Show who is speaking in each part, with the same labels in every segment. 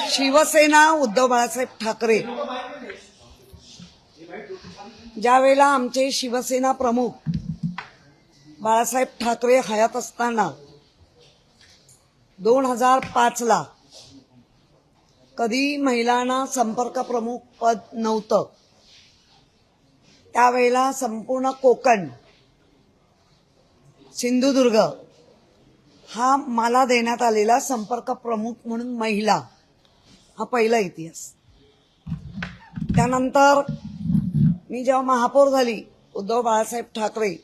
Speaker 1: शिवसेना उद्धव बाळासाहेब ठाकरे ज्या वेळेला आमचे शिवसेना प्रमुख बाळासाहेब ठाकरे हयात असताना 2005 ला कधी महिलांना संपर्क प्रमुख पद नव्हतं। त्यावेळेला संपूर्ण कोकण सिंधुदुर्ग हा मला देण्यात आलेला संपर्क प्रमुख म्हणून महिला हा पहिला इतिहास। त्यानंतर मी जेव्हा महापौर झाली उद्धव बाळासाहेब ठाकरे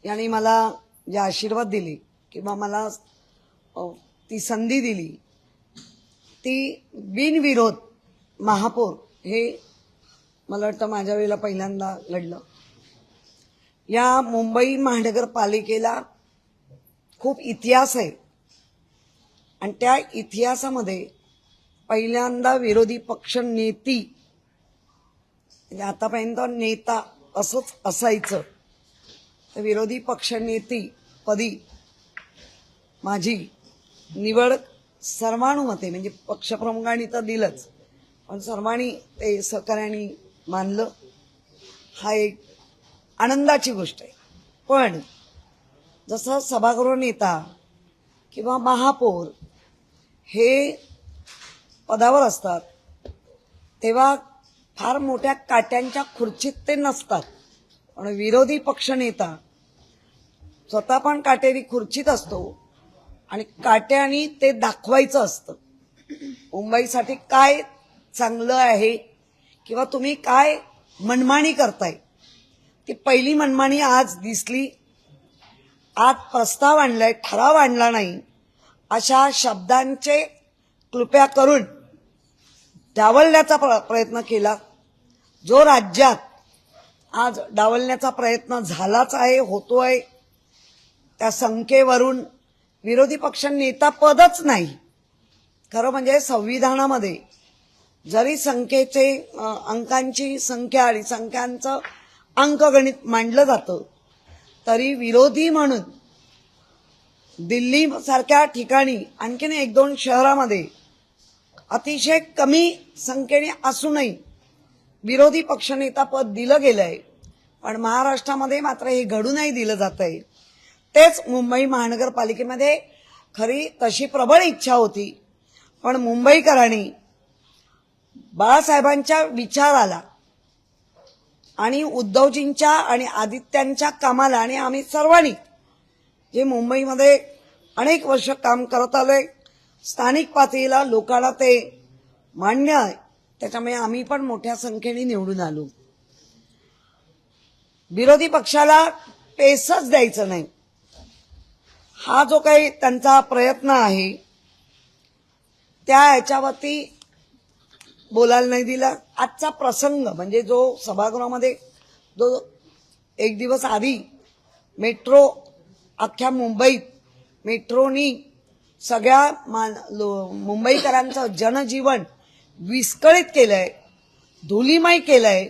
Speaker 1: यांनी मला जे आशीर्वाद दिले किंवा मला ती संधी दिली ती बिनविरोध महापौर हे मला वाटतं माझ्या वेळेला पहिल्यांदा लढलं। या मुंबई महानगरपालिकेला खूप इतिहास आहे आणि त्या इतिहासामध्ये पहिल्यांदा विरोधी पक्ष नेती म्हणजे आतापर्यंत नेता असंच असायचं तर विरोधी पक्ष नेती पदी माझी निवड सर्वानुमते म्हणजे पक्षप्रमुखांनी तर दिलंच पण सर्वांनी ते सहकार्याने मानलं। हा एक आनंदाची गोष्ट आहे। पण जसं सभागृह नेता किंवा महापौर हे पदावर असतात तेव्हा फार मोठ्या काट्यांच्या खुर्चीत ते नसतात पण विरोधी पक्षनेता स्वतः पण काटेरी खुर्चीत असतो आणि काट्याने ते दाखवायचं असतं मुंबईसाठी काय चांगलं आहे किंवा तुम्ही काय मनमानी करताय। ती पहिली मनमानी आज दिसली। आज प्रस्ताव आणलाय ठराव आणला नाही अशा शब्दांचे कृपया करून डावलण्याचा प्रयत्न केला जो राज्यात आज डावलण्याचा प्रयत्न झालाच आहे होतोय। त्या संख्येवरून विरोधी पक्ष नेता पदच नाही। खरं म्हणजे संविधानामध्ये जरी संख्येचे अंकांची संख्या आणि संख्यांचं अंकगणित मांडलं जातं तरी विरोधी म्हणून दिल्ली सारख्या ठिकाणी आणखीन 1-2 शहरामध्ये अतिशय कमी संख्येने असूनही विरोधी पक्षनेता पद दिलं गेलंय पण महाराष्ट्रामध्ये मात्र हे घडूनही दिलं जातंय। तेच मुंबई महानगरपालिकेमध्ये खरी तशी प्रबळ इच्छा होती पण मुंबईकरांनी बाळासाहेबांच्या विचाराला आणि उद्धवजींच्या आणि आदित्यांच्या कामाला आणि आम्ही सर्वांनी जे मुंबईमध्ये अनेक वर्ष काम करत आलोय स्थानिक पातळीला लोकांना ते मान्य आहे त्याच्यामुळे आम्ही पण मोठ्या संख्येने निवडून आलो। विरोधी पक्षाला पेसच द्यायचं नाही हा जो काही त्यांचा प्रयत्न आहे त्या ह्याच्यावरती बोलायला नाही दिला। आजचा प्रसंग म्हणजे जो सभागृहामध्ये जो एक दिवस आधी मेट्रो अख्ख्या मुंबईत मेट्रोनी सगळ्या मुंबईकरांचं जनजीवन विस्कळीत केलंय धुलीमय केलंय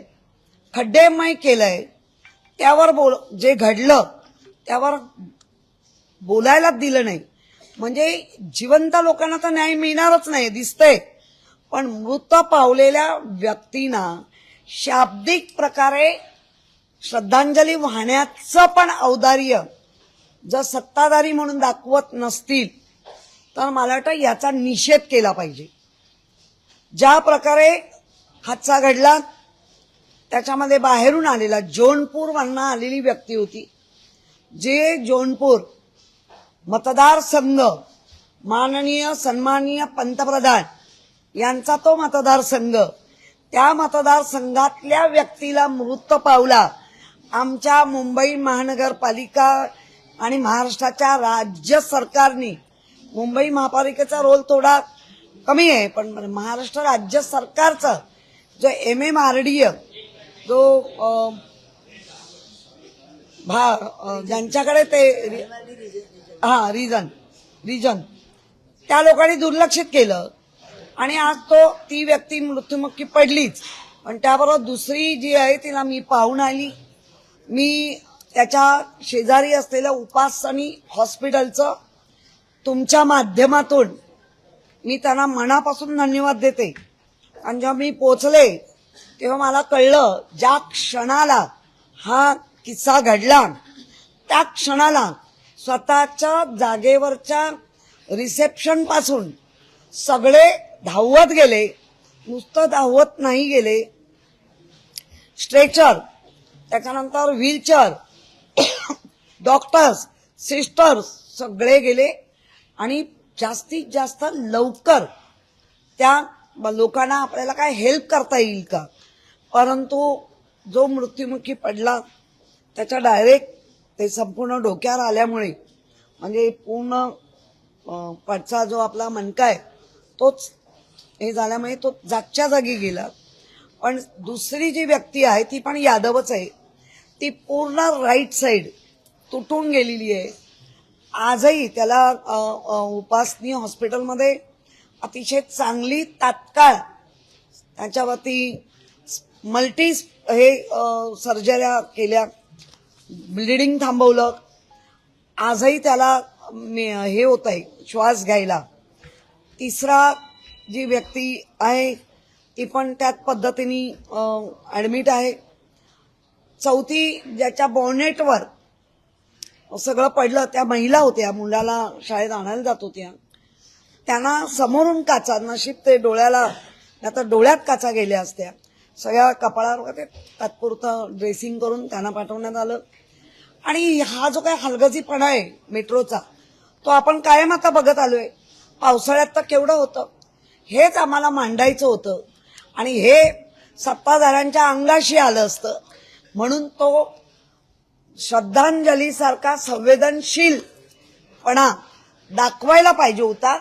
Speaker 1: खड्डेमय केलंय त्यावर जे घडलं त्यावर बोलायलाच दिलं नाही म्हणजे जिवंत लोकांना तर न्याय मिळणारच नाही दिसतंय पण मृत पावलेल्या व्यक्तींना शाब्दिक प्रकारे श्रद्धांजली वाहण्याचं पण औदार्य जर सत्ताधारी म्हणून दाखवत नसतील तर मला वाटतं याचा निषेध केला पाहिजे। ज्या प्रकारे हादसा घडला त्याच्यामध्ये बाहेरून आलेला जौनपूरवरून आलेली व्यक्ती होती जे जौनपूर मतदारसंघ माननीय सन्माननीय पंतप्रधान यांचा तो मतदारसंघ त्या मतदारसंघातल्या व्यक्तीला मृत पावला। आमच्या मुंबई महानगरपालिका आणि महाराष्ट्राच्या राज्य सरकारने मुंबई महापालिकेचा रोल थोडा कमी आहे पण महाराष्ट्र राज्य सरकारचा जो MMRDA जो ज्यांच्याकडे ते रिजन त्या लोकांनी दुर्लक्षित केलं आणि आज ती व्यक्ती मृत्युमुखी पडलीच पण त्याबरोबर दुसरी जी आहे तिला मी पाहून आली। मी त्याच्या शेजारी असलेल्या उपासनी हॉस्पिटलचं तुमच्या माध्यमातून मी त्यांना मनापासून धन्यवाद देते. आणि जेव्हा मी पोचले तेव्हा मला कळलं ज्या क्षणाला हा किस्सा घडला त्या क्षणाला स्वतःच्या जागेवरच्या रिसेप्शन पासून सगळे धावत गेले. नुसतं धावत नाही गेले, स्ट्रेचर, त्याच्यानंतर व्हीलचेअर, डॉक्टर्स, सिस्टर्स सगळे गेले आणि जास्तीत जास्त लवकर त्या लोकांना आपल्याला काय हेल्प करता येईल का. परंतु जो मृत्युमुखी पडला त्याच्या डायरेक्ट ते संपूर्ण डोक्यावर आल्यामुळे म्हणजे पूर्ण पाठचा जो आपला मणका आहे तोच हे झाल्यामुळे तो जागच्या जागी गेला. पण दुसरी जी व्यक्ती आहे ती पण यादवच आहे, ती पूर्ण राईट साईड तुटून गेलेली आहे. आजही त्याला उपासनी हॉस्पिटलमध्ये अतिशय चांगली तात्काळ त्याच्यावरती मल्टी सर्जऱ्या केल्या, ब्लिडिंग थांबवलं. आजही त्याला हे होत आहे श्वास घ्यायला. तिसरा जी व्यक्ती आहे ती पण त्याच पद्धतीने ऍडमिट आहे. चौथी ज्याच्या बॉनेटवर सगळं पडलं त्या महिला होत्या, मुलाला शाळेत आणायला जात होत्या. त्यांना समोरून काचा, नशीब ते डोळ्याला, आता डोळ्यात काचा गेल्या असत्या. सगळ्या कपाळावर ते तात्पुरतं ड्रेसिंग करून त्यांना पाठवण्यात आलं. आणि हा जो काही हलगर्जीपणा आहे मेट्रोचा तो आपण कायम आता बघत आलोय. पावसाळ्यात तर केवढं होतं, हेच आम्हाला मांडायचं होतं आणि हे सत्ताधाऱ्यांच्या अंगाशी आलं असतं. म्हणून तो श्रद्धांजलीसारखा संवेदनशीलपणा दाखवायला पाहिजे होता,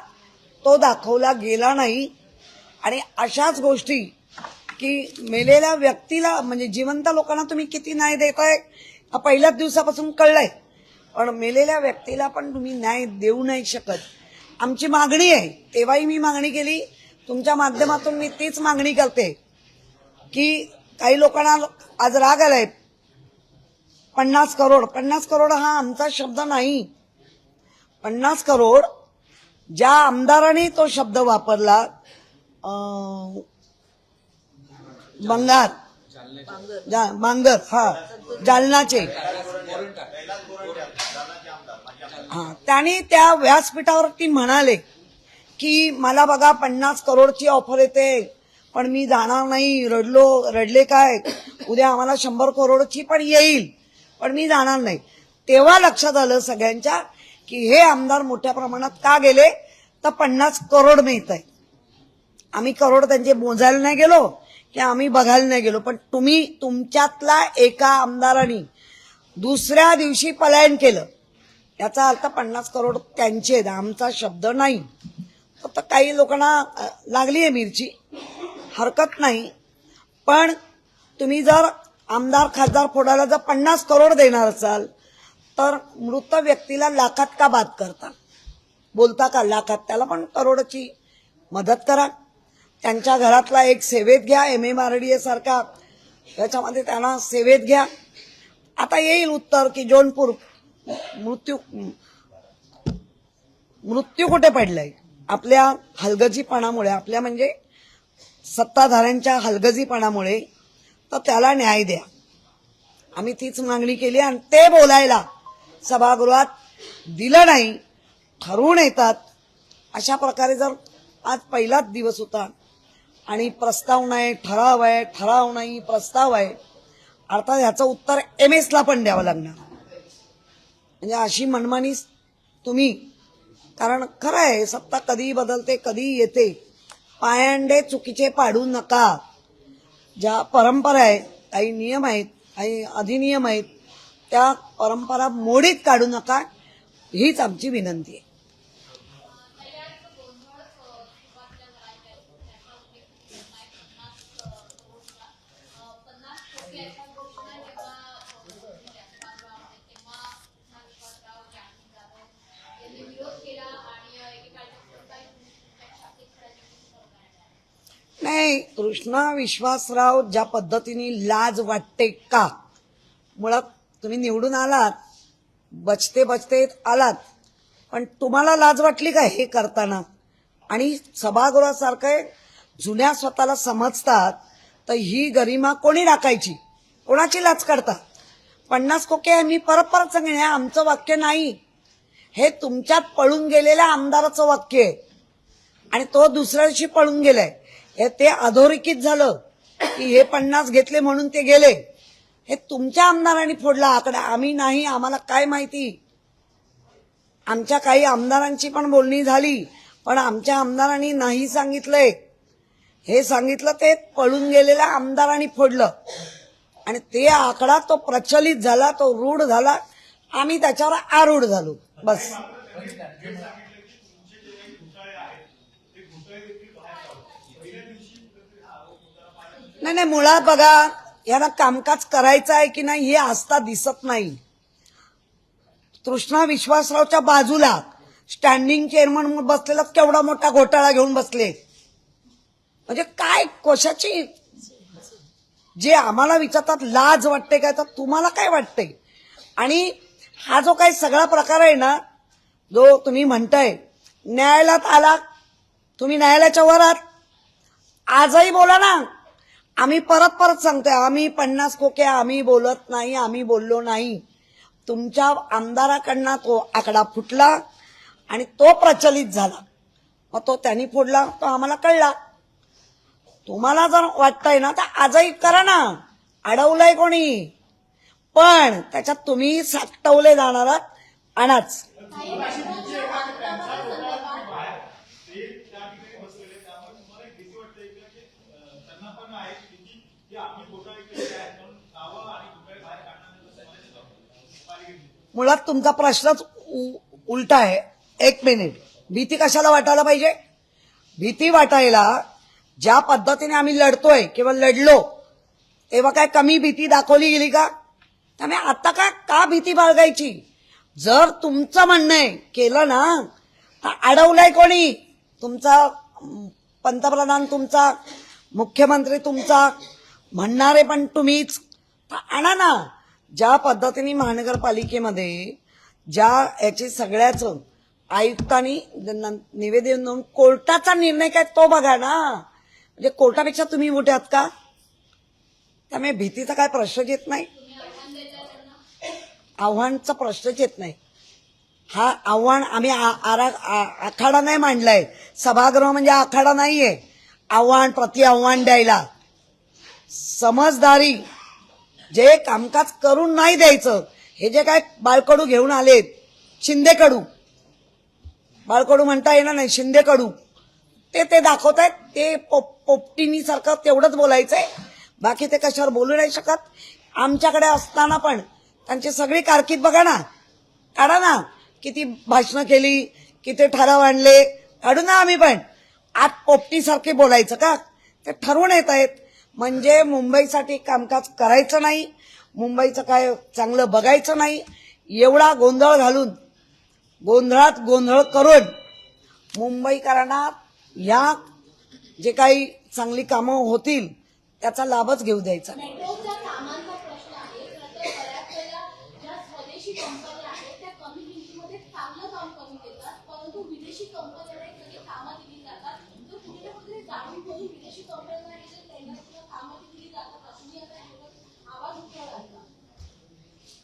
Speaker 1: तो दाखवला गेला नाही. आणि अशाच गोष्टी की मेलेल्या व्यक्तीला म्हणजे जिवंत लोकांना तुम्ही किती न्याय देताय पहिल्याच दिवसापासून कळलंय, पण मेलेल्या व्यक्तीला पण तुम्ही न्याय देऊ नाही शकत. आमची मागणी आहे, तेव्हाही मी मागणी केली, तुमच्या माध्यमातून मी तीच मागणी करते की काही लोकांना आज राग आलाय. 50 करोड हा आमचा शब्द नाही. 50 करोड ज्या आमदारांनी तो शब्द वापरला, बांगर, हा जालनाचे, त्यांनी त्या व्यासपीठावरती म्हणाले की मला बघा 50 करोडची ऑफर येते पण मी जाणार नाही. रडले काय, उद्या आम्हाला 100 करोडची पण येईल पण मी जाणार नाही. तेव्हा लक्षात आलं सगळ्यांच्या की हे आमदार मोठ्या प्रमाणात का गेले, तर 50 करोड मिळत आहे. आम्ही करोड त्यांचे मोजायला नाही गेलो की आम्ही बघायला नाही गेलो, पण तुम्ही तुमच्यातला एका आमदारांनी दुसऱ्या दिवशी पलायन केलं, याचा अर्थ 50 करोड त्यांचे, आमचा शब्द नाही. फक्त काही लोकांना लागली आहे मिरची, हरकत नाही. पण तुम्ही जर आमदार खासदार फोडायला जर 50 करोड देणार असाल तर मृत व्यक्तीला लाखात का बाद करता, बोलता का लाखात, त्याला पण करोडची मदत करा. त्यांच्या घरातला एक सेवेत घ्या, MMRDA सारखा याच्यामध्ये त्यांना सेवेत घ्या. आता येईल उत्तर की जौनपूर मृत्यू कुठे पडलाय, आपल्या हलगर्जीपणामुळे, आपल्या म्हणजे सत्ताधाऱ्यांच्या हलगर्जीपणामुळे, तर त्याला न्याय द्या. आम्ही तीच मागणी केली आणि ते बोलायला सभागृहात दिलं नाही. ठरवून येतात अशा प्रकारे. जर आज पहिलाच दिवस होता आणि प्रस्ताव नाही, ठराव आहे, ठराव नाही, प्रस्ताव आहे, अर्थात ह्याचं उत्तर MS ला पण द्यावं लागणार. म्हणजे अशी मनमानी तुम्ही, कारण खरं आहे सत्ता कधी बदलते कधी येते, पायंडे चुकीचे पाडू नका. ज्या परंपरा आहेत, काही नियम आहेत, काही अधिनियम आहेत, त्या परंपरा मोडीत काढू नका, हीच आमची विनंती आहे. नाही, कृष्णा विश्वासराव ज्या पद्धतीने लाज वाटते का, मुळात तुम्ही निवडून आलात, बचते आलात, पण तुम्हाला लाज वाटली का हे करताना, आणि सभागृहासारखे जुन्या स्वतःला समजतात, तर ही गरिमा कोणी राखायची, कोणाची लाच काढतात? 50 खोके मी परत परत सांगेन, हे आमचं वाक्य नाही, हे तुमच्यात पळून गेलेल्या आमदाराचं वाक्य आहे आणि तो दुसऱ्या दिवशी पळून गेलाय. हे ते अधोरेखित झालं की हे 50 घेतले म्हणून ते गेले. हे तुमच्या आमदारांनी फोडला आकडा, आम्ही नाही. आम्हाला काय माहिती? आमच्या काही आमदारांची पण बोलणी झाली, पण आमच्या आमदारांनी नाही सांगितलंय. हे सांगितलं ते पळून गेलेल्या आमदारांनी फोडलं आणि ते आकडा तो प्रचलित झाला, तो रूढ झाला, आम्ही त्याच्यावर आरूढ झालो. बस. नाही, मुळात बघा, यांना कामकाज करायचं आहे की नाही हे आस्था दिसत नाही. तृष्णा विश्वासरावच्या बाजूला स्टँडिंग चेअरमन बसलेला केवढा मोठा घोटाळा घेऊन बसले. म्हणजे काय, कशाची, जे आम्हाला विचारतात लाज वाटते काय, तर तुम्हाला काय वाटते? आणि हा जो काही सगळा प्रकार आहे ना, जो तुम्ही म्हणताय न्यायालयात आला, तुम्ही न्यायालयाच्या वर आहात, आजही बोला ना. आम्ही परत परत सांगतोय, आम्ही 50 खोके आम्ही बोलत नाही, आम्ही बोललो नाही. तुमच्या आमदाराकडनं तो आकडा फुटला आणि तो प्रचलित झाला. मग तो त्यांनी फोडला, तो आम्हाला कळला. तुम्हाला जर वाटतंय ना तर आजही करा ना, अडवलंय कोणी, पण त्याच्यात तुम्ही साठवले जाणार आणाच. मुळात तुमचा प्रश्नच उलटा आहे. एक मिनिट, भीती कशाला वाटायला पाहिजे? भीती वाटायला ज्या पद्धतीने आम्ही लढतोय किंवा लढलो तेव्हा काय कमी भीती दाखवली गेली का? त्यामुळे आता का भीती बाळगायची? जर तुमचं म्हणणं आहे केलं ना, तर अडवलंय कोणी? तुमचा पंतप्रधान, तुमचा मुख्यमंत्री, तुमचा म्हणणारे पण तुम्हीच. आणा ना. ज्या पद्धतीने महानगरपालिकेमध्ये ज्या याची सगळ्याच आयुक्तांनी निवेदन देऊन कोर्टाचा निर्णय काय तो बघा ना. म्हणजे कोर्टापेक्षा तुम्ही मोठे आहात का? त्यामुळे भीतीचा काय प्रश्नच येत नाही, आव्हानचा प्रश्नच येत नाही. हा आव्हान आम्ही आखाडा नाही मांडलाय. सभागृह म्हणजे आखाडा नाहीये. आव्हान प्रति आव्हान द्यायला समजदारी, जे कामकाज करून नाही द्यायचं. हे जे काय बाळकडू घेऊन आलेत, शिंदेकडू, बाळकडू म्हणता येणार नाही, शिंदेकडू, ते दाखवतायत. ते पोपटिनी सारखं तेवढंच बोलायचंय, बाकी ते कशावर बोलू नाही शकत. आमच्याकडे असताना पण त्यांची सगळी कारकीर्द बघा ना, काढा ना. किती भाषणं केली, किती ठराव आणले, काढू ना आम्ही पण. आज पोपटीसारखे बोलायचं का? ते ठरवून येत आहेत. म्हणजे मुंबईसाठी कामकाज करायचं नाही, मुंबईचं काय चांगलं बघायचं नाही, एवढा गोंधळ घालून, गोंधळात गोंधळ करून मुंबईकरांना या जे काही चांगली कामं होतील त्याचा लाभच घेऊ द्यायचा नाही.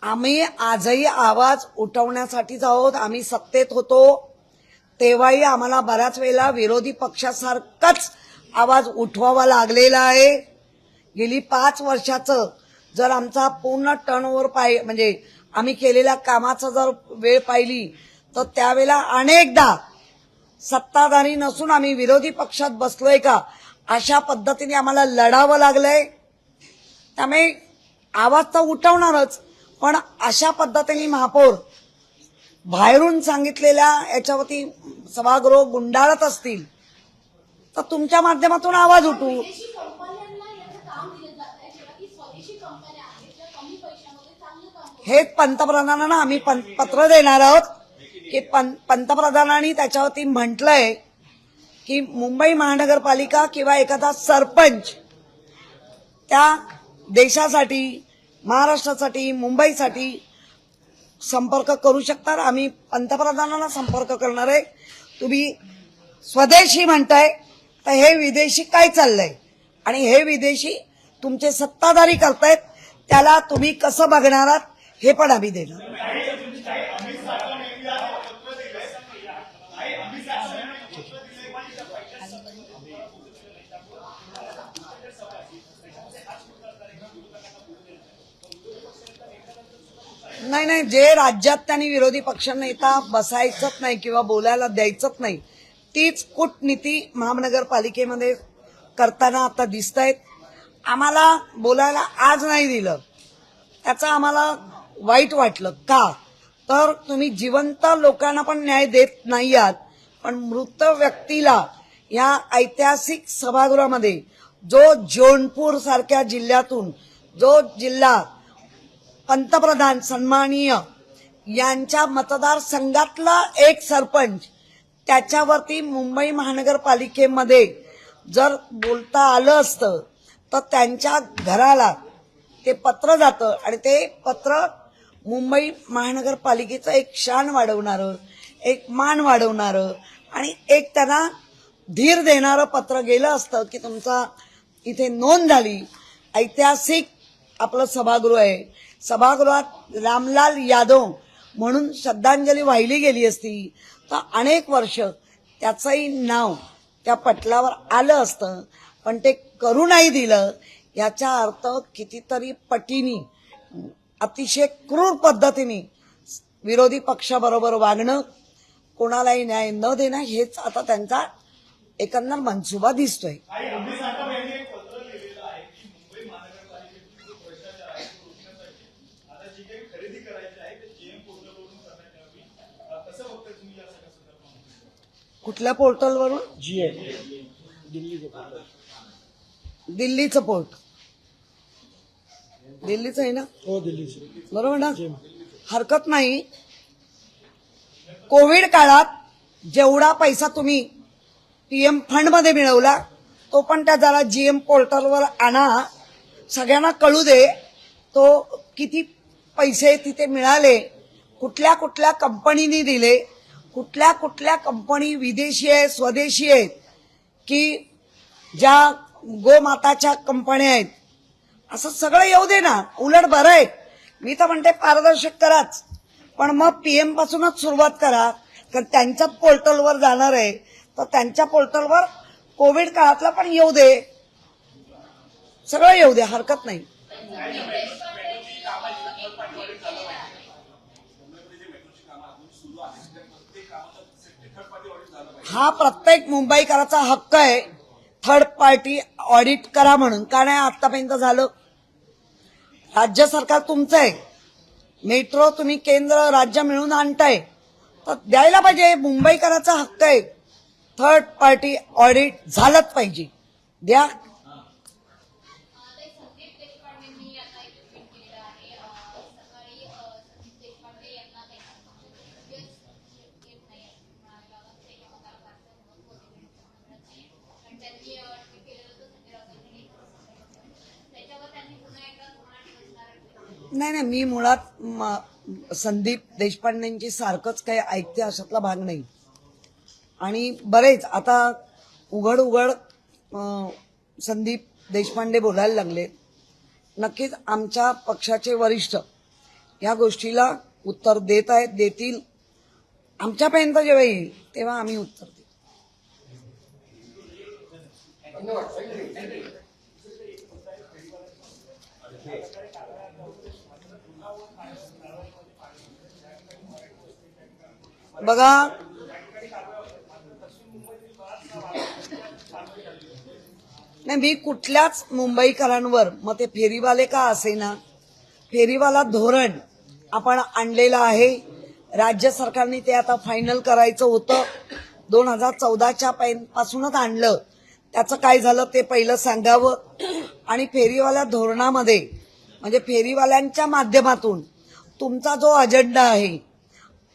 Speaker 1: आम्ही आजही आवाज उठवण्यासाठीच आहोत. आम्ही सत्तेत होतो तेव्हाही आम्हाला बऱ्याच वेळेला विरोधी पक्षासारखाच आवाज उठवावा लागलेला आहे. गेली 5 वर्षाचं जर आमचा पूर्ण टर्नओव्हर म्हणजे आम्ही केलेल्या कामाचं जर वेळ पाहिली तर त्यावेळेला अनेकदा सत्ताधारी नसून आम्ही विरोधी पक्षात बसलोय का अशा पद्धतीने आम्हाला लढावं लागलंय. त्यामुळे आवाज तर उठवणारच, पण अशा पद्धतीने महापौर बाहेरून सांगितलेल्या याच्यावरती सभागृह गुंडाळत असतील तर तुमच्या माध्यमातून आवाज उठू. हे पंतप्रधानांना आम्ही पत्र देणार आहोत की पंतप्रधानांनी त्याच्यावरती म्हटलंय की मुंबई महानगरपालिका किंवा एखादा सरपंच त्या देशासाठी, महाराष्ट्रासाठी, मुंबईसाठी संपर्क करू शकतात. आम्ही पंतप्रधानांना संपर्क करणार आहे. तुम्ही स्वदेशी म्हणताय, तर हे विदेशी काय चाललंय आणि हे विदेशी तुमचे सत्ताधारी करतायत, त्याला तुम्ही कसं बघणार आहात हे पण आम्ही देणार. नाही नाही, जे राज्यात त्यांनी विरोधी पक्षनेता बसायचंच नाही किंवा बोलायला द्यायचंच नाही, तीच कूटनीती महानगरपालिकेमध्ये करताना आता दिसतायत. आम्हाला बोलायला आज नाही दिलं, त्याचं आम्हाला वाईट वाटलं. का तर तुम्ही जिवंत लोकांना पण न्याय देत नाही आहात, पण मृत व्यक्तीला या ऐतिहासिक सभागृहामध्ये जो जौनपूर सारख्या जिल्ह्यातून जो जिल्हा पंतप्रधान सन्माननीय यांच्या मतदारसंघातला एक सरपंच, त्याच्यावरती मुंबई महानगरपालिकेमध्ये जर बोलता आलं असतं तर त्यांच्या घराला ते पत्र जातं आणि ते पत्र मुंबई महानगरपालिकेचं एक शान वाढवणारं, एक मान वाढवणारं आणि एक त्यांना धीर देणारं पत्र गेलं असतं की तुमचा इथे नोंद झाली. ऐतिहासिक आपलं सभागृह आहे, सभागृहात रामलाल यादव म्हणून श्रद्धांजली वाहिली गेली असती तर अनेक वर्ष त्याचंही नाव त्या पटलावर आलं असतं, पण ते करू नाही दिलं. याचा अर्थ कितीतरी पटीनी अतिशय क्रूर पद्धतीने विरोधी पक्षाबरोबर वागणं, कोणालाही न्याय न देणं, हेच आता त्यांचा एकंदर मनसुबा दिसतोय. कुठल्या पोर्टलवरून? दिल्लीचं पोर्ट, दिल्लीचं आहे ना?
Speaker 2: हो, दिल्लीचं.
Speaker 1: बरोबर ना? हरकत नाही. कोविड काळात जेवढा पैसा तुम्ही पीएम फंड मध्ये मिळवला तो पण त्या जरा जीएम पोर्टलवर आणा, सगळ्यांना कळू दे तो किती पैसे तिथे मिळाले, कुठल्या कुठल्या कंपनीनी दिले, कुठल्या कुठल्या कंपनी विदेशी आहेत स्वदेशी आहेत की ज्या गोमाताच्या कंपन्या आहेत, असं सगळं येऊ दे ना. उलट बरं आहे, मी तर म्हणते पारदर्शक कराच, पण मग पीएम पासूनच सुरुवात करा, कारण त्यांच्याच पोर्टलवर जाणार आहे तर त्यांच्या पोर्टलवर कोविड काळातला पण येऊ दे, सगळं येऊ दे, हरकत नाही. हा प्रत्येक मुंबईकराचा हक्क आहे थर्ड पार्टी ऑडिट करा म्हणून. का नाही आतापर्यंत झालं? राज्य सरकार तुमचं आहे, मेट्रो तुम्ही केंद्र राज्य मिळून आणताय तर द्यायला पाहिजे. मुंबईकराचा हक्क आहे, थर्ड पार्टी ऑडिट झालंच पाहिजे, द्या. नाही नाही, मी मुळात संदीप देशपांडेंची सारखंच काही ऐकते अशातला भाग नाही. आणि बरेच आता उघड उघड संदीप देशपांडे बोलायला लागले. नक्कीच आमच्या पक्षाचे वरिष्ठ या गोष्टीला उत्तर देत आहेत, देतील. आमच्यापर्यंत जेव्हा येईल तेव्हा आम्ही उत्तर देऊ. बघा, नाही मी कुठल्याच मुंबईकरांवर, मग ते फेरीवाले का असेना, फेरीवाला धोरण आपण आणलेलं आहे. राज्य सरकारने ते आता फायनल करायचं होतं, 2014च्या पासूनच आणलं. त्याचं काय झालं ते पहिलं सांगावं. आणि फेरीवाला धोरणामध्ये म्हणजे फेरीवाल्यांच्या माध्यमातून तुमचा जो अजेंडा आहे,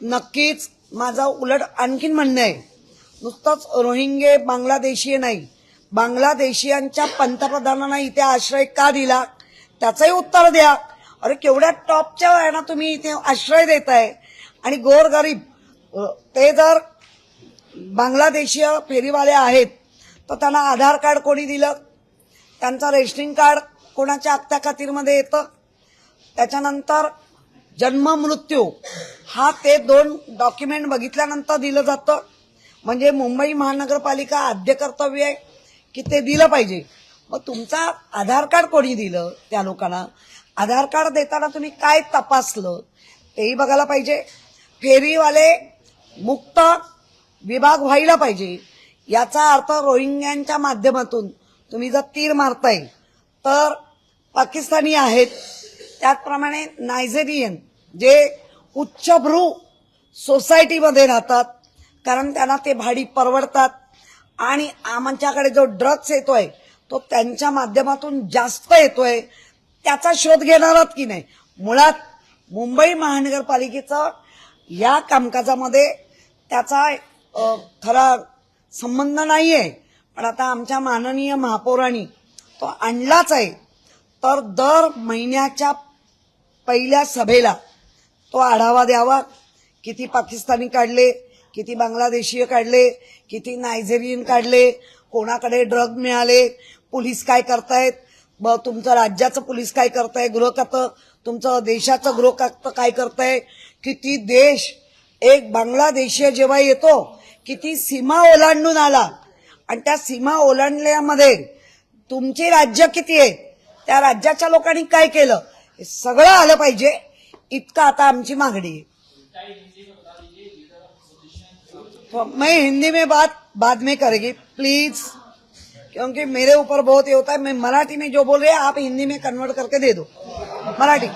Speaker 1: नक्कीच माझा उलट आणखीन म्हणणं आहे, नुसतंच रोहिंगे बांगलादेशीय नाही, बांगलादेशीयांच्या पंतप्रधानांना इथे आश्रय का दिला त्याचंही उत्तर द्या. अरे केवढ्या टॉपच्या वेळेला तुम्ही इथे आश्रय देताय आणि गोरगरीब ते जर बांगलादेशीय फेरीवाले आहेत तर त्यांना आधार कार्ड कोणी दिलं, त्यांचं रेशनिंग कार्ड कोणाच्या आत्या खातीरमध्ये येतं, त्याच्यानंतर जन्म मृत्यू हा ते 2 डॉक्युमेंट बघितल्यानंतर दिलं जातं. म्हणजे मुंबई महानगरपालिका आद्य कर्तव्य आहे की ते दिलं पाहिजे. मग तुमचा आधार कार्ड कोणी दिलं, त्या लोकांना आधार कार्ड देताना तुम्ही काय तपासलं तेही बघायला पाहिजे. फेरीवाले मुक्त विभाग व्हायला पाहिजे. याचा अर्थ रोहिंग्यांच्या माध्यमातून तुम्ही जर तीर मारताय तर पाकिस्तानी आहेत, त्याचप्रमाणे नायजेरियन जे उच्चभ्रू सोसायटीमध्ये राहतात कारण त्यांना ते भाडी परवडतात आणि आमच्याकडे जो ड्रग्स येतोय तो त्यांच्या माध्यमातून जास्त येतोय, त्याचा शोध घेणार आहात की नाही. मुळात मुंबई महानगरपालिकेचं या कामकाजामध्ये त्याचा खरा संबंध नाहीये. पण आता आमच्या माननीय महापौरांनी तो आणलाच आहे, तर दर महिन्याच्या पहिल्या सभेला तो आढावा द्यावा. किती पाकिस्तानी काढले, किती बांगलादेशीय काढले, किती नायजेरियन काढले, कोणाकडे ड्रग मिळाले, पोलीस काय करतायत, तुमचं राज्याचं पोलीस काय करताय, गृह खातं तुमचं देशाचं गृह खातं काय करताय, किती देश एक बांगलादेशीय जेव्हा येतो किती सीमा ओलांडून आला आणि त्या सीमा ओलांडल्यामध्ये तुमची राज्य किती आहेत, त्या राज्याच्या लोकांनी काय केलं, हे सगळं आलं पाहिजे. इतकं आता आमची मागणी आहे. तो मैं हिंदी में बात बाद में करेगी प्लीज, क्योंकि मेरे ऊपर बहुत ये होता है. मैं मराठी में जो बोल रहे हैं आप हिंदी में कन्वर्ट करके दे दो. मराठी